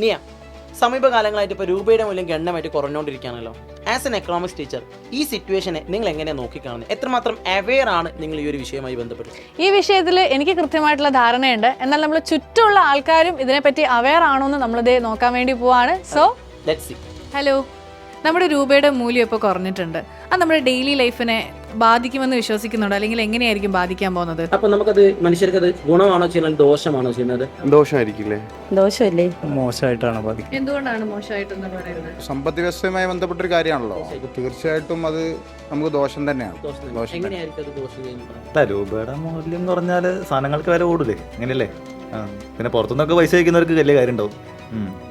നിയ, സമീപകാലങ്ങളായിട്ട് ഇപ്പോൾ രൂപയുടെ മൂല്യം ഗണ്യമായിട്ട് കുറഞ്ഞുകൊണ്ടിരിക്കുകയാണല്ലോ. ആസ് എൻ എക്കണോമിക്സ് ടീച്ചർ ഈ സിറ്റുവേഷനെ നിങ്ങൾ എങ്ങനെയാണ് നോക്കിക്കാണുന്നത്? എത്രമാത്രം അവെയർ ആണ് നിങ്ങൾ ഈ ഒരു വിഷയവുമായി ബന്ധപ്പെട്ട്? ഈ വിഷയത്തിൽ എനിക്ക് കൃത്യമായിട്ടുള്ള ധാരണയുണ്ട്. എന്നാൽ നമ്മൾ ചുറ്റുമുള്ള ആൾക്കാരും ഇതിനെപ്പറ്റി അവെയർ ആണോ എന്ന് നമ്മളിത് നോക്കാൻ വേണ്ടി പോവാണ്. So let's see. ഹലോ, നമ്മുടെ രൂപയുടെ മൂല്യം ഇപ്പോൾ കുറഞ്ഞിട്ടുണ്ട്. അത് നമ്മുടെ ഡെയിലി ലൈഫിനെ ബാധിക്കുമെന്ന് വിശ്വസിക്കുന്നുണ്ടോ? അല്ലെങ്കിൽ എങ്ങനെയായിരിക്കും ബാധിക്കാൻ പോകുന്നത്? അപ്പൊ നമുക്കത് മനുഷ്യർക്ക് അത് ഗുണമാണോ ചെയ്യുന്നത്, ദോഷമാണോ ചെയ്യുന്നത്? ദോഷമായിരിക്കില്ലേ? ദോഷമല്ലേ? മോശമായിട്ടാണ് ബാധിക്കുന്നത്. എന്തുകൊണ്ടാണ് മോശമായിട്ടെന്ന് പറയുന്നത്? സമ്പദ് വ്യവസ്ഥയുമായി ബന്ധപ്പെട്ടൊരു കാര്യമാണല്ലോ. തീർച്ചയായിട്ടും അത് നമുക്ക് ദോഷം തന്നെയാണ്. ദോഷം എങ്ങനെയായിരിക്കും അത് ദോഷം ചെയ്യുന്നത്? രൂപയുടെ മൂല്യം എന്ന് പറഞ്ഞാൽ സാധനങ്ങൾക്ക് വില കൂടില്ലേ, അങ്ങനെയല്ലേ? പിന്നെ പുറത്തുനിന്നൊക്കെ പൈസ വയ്ക്കുന്നവർക്ക് വലിയ കാര്യം ഉണ്ടാവും.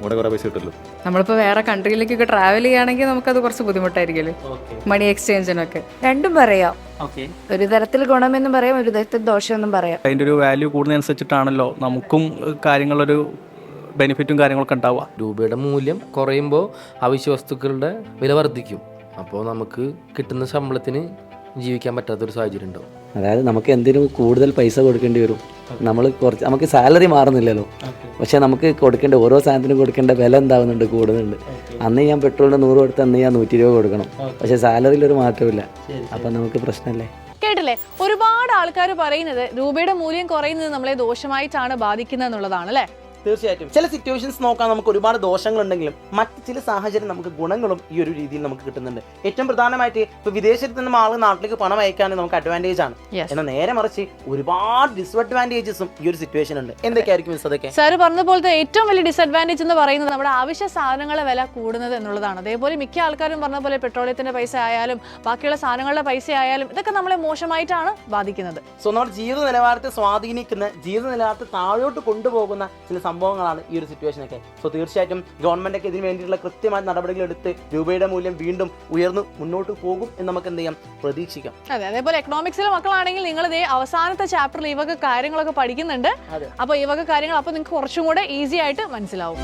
ഇവിടെ കുറെ പൈസ കിട്ടുമല്ലോ. നമ്മളിപ്പോൾ വേറെ കൺട്രിയിലേക്കൊക്കെ ട്രാവൽ ചെയ്യുകയാണെങ്കിൽ നമുക്കത് കുറച്ച് ബുദ്ധിമുട്ടായിരിക്കുമല്ലോ, മണി എക്സ്ചേഞ്ചിനൊക്കെ. രണ്ടും പറയാം. ഒരു തരത്തിൽ ഗുണമെന്നും പറയാം, ഒരു തരത്തിൽ ദോഷമെന്നും പറയാം. അതിൻ്റെ ഒരു വാല്യൂ കൂടുന്നതനുസരിച്ചിട്ടാണല്ലോ നമുക്കും കാര്യങ്ങളൊരു ബെനിഫിറ്റും കാര്യങ്ങളൊക്കെ ഉണ്ടാവുക. രൂപയുടെ മൂല്യം കുറയുമ്പോൾ അവശ്യ വസ്തുക്കളുടെ വില വർദ്ധിക്കും. അപ്പോൾ നമുക്ക് കിട്ടുന്ന ശമ്പളത്തിന് ജീവിക്കാൻ പറ്റാത്തൊരു സാഹചര്യം ഉണ്ടാവും. അതായത് നമുക്ക് എന്തിനും കൂടുതൽ പൈസ കൊടുക്കേണ്ടി വരും. നമുക്ക് സാലറി മാറുന്നില്ലല്ലോ, പക്ഷെ നമുക്ക് കൊടുക്കേണ്ട ഓരോ സാധനത്തിനും കൊടുക്കേണ്ട വില എന്താവുന്നുണ്ട്, കൂടുന്നുണ്ട്. അന്ന് ഞാൻ പെട്രോളിന് 100 കൊടുത്ത് അന്ന് ഞാൻ 100 രൂപ കൊടുക്കണം, പക്ഷെ സാലറിയിൽ ഒരു മാറ്റമില്ല. അപ്പം നമുക്ക് പ്രശ്നമല്ലേ? കേട്ടില്ലേ, ഒരുപാട് ആൾക്കാർ പറയുന്നത് രൂപയുടെ മൂല്യം കുറയുന്നത് നമ്മളെ ദോഷമായിട്ടാണ് ബാധിക്കുന്നത് എന്നുള്ളതാണ് അല്ലേ? തീർച്ചയായിട്ടും ചില സിറ്റുവേഷൻസ് നോക്കാൻ നമുക്ക് ഒരുപാട് ദോഷങ്ങളുണ്ടെങ്കിലും മറ്റ് ചില സാഹചര്യം നമുക്ക് ഗുണങ്ങളും ഈ ഒരു രീതിയിൽ നമുക്ക് കിട്ടുന്നുണ്ട്. ഏറ്റവും പ്രധാനമായിട്ട് ഇപ്പൊ വിദേശത്ത് നിന്നും ആളുകൾ നാട്ടിലേക്ക് പണം അയക്കാൻ നമുക്ക് അഡ്വാൻറ്റേജ് ആണ്. എന്നാൽ നേരെ മറിച്ച് ഒരുപാട് ഡിസ്അഡ്വാൻറ്റേജസും ഈ ഒരു സിറ്റുവേഷൻ ഉണ്ട്. എന്തൊക്കെയായിരിക്കും അതൊക്കെ? സാർ പറഞ്ഞ പോലത്തെ ഏറ്റവും വലിയ ഡിസ്അഡ്വാൻറ്റേജ് എന്ന് പറയുന്നത് നമ്മുടെ ആവശ്യ സാധനങ്ങളുടെ വില കൂടുന്നത് എന്നുള്ളതാണ്. അതേപോലെ മിക്ക ആൾക്കാരും പറഞ്ഞ പോലെ പെട്രോളിയത്തിന്റെ പൈസ ആയാലും ബാക്കിയുള്ള സാധനങ്ങളുടെ പൈസ ആയാലും ഇതൊക്കെ നമ്മളെ മോശമായിട്ടാണ് ബാധിക്കുന്നത്. സോ നമ്മുടെ ജീവിത നിലവാരത്തെ സ്വാധീനിക്കുന്ന, ജീവിത നിലവാരത്തെ താഴോട്ട് കൊണ്ടുപോകുന്ന ചില സംഭവങ്ങളാണ് ഈ ഒരു സിറ്റുവേഷൻ ഒക്കെ. സോ തീർച്ചയായിട്ടും ഗവൺമെന്റ് ഒക്കെ ഇതിന് വേണ്ടിയിട്ടുള്ള കൃത്യമായ നടപടികൾ എടുത്ത് രൂപയുടെ മൂല്യം വീണ്ടും ഉയർന്നു മുന്നോട്ട് പോകും എന്ന് നമുക്ക് എന്ത് ചെയ്യാം, പ്രതീക്ഷിക്കാം. അതെ, അതേപോലെ എക്കണോമിക്സിലെ മക്കളാണെങ്കിൽ നിങ്ങൾ ഇതേ അവസാനത്തെ ചാപ്റ്ററിൽ ഈ വക കാര്യങ്ങളൊക്കെ പഠിക്കുന്നുണ്ട്. അപ്പൊ ഈ വക കാര്യങ്ങൾ അപ്പൊ നിങ്ങൾക്ക് കുറച്ചും കൂടെ ഈസി ആയിട്ട് മനസ്സിലാവും.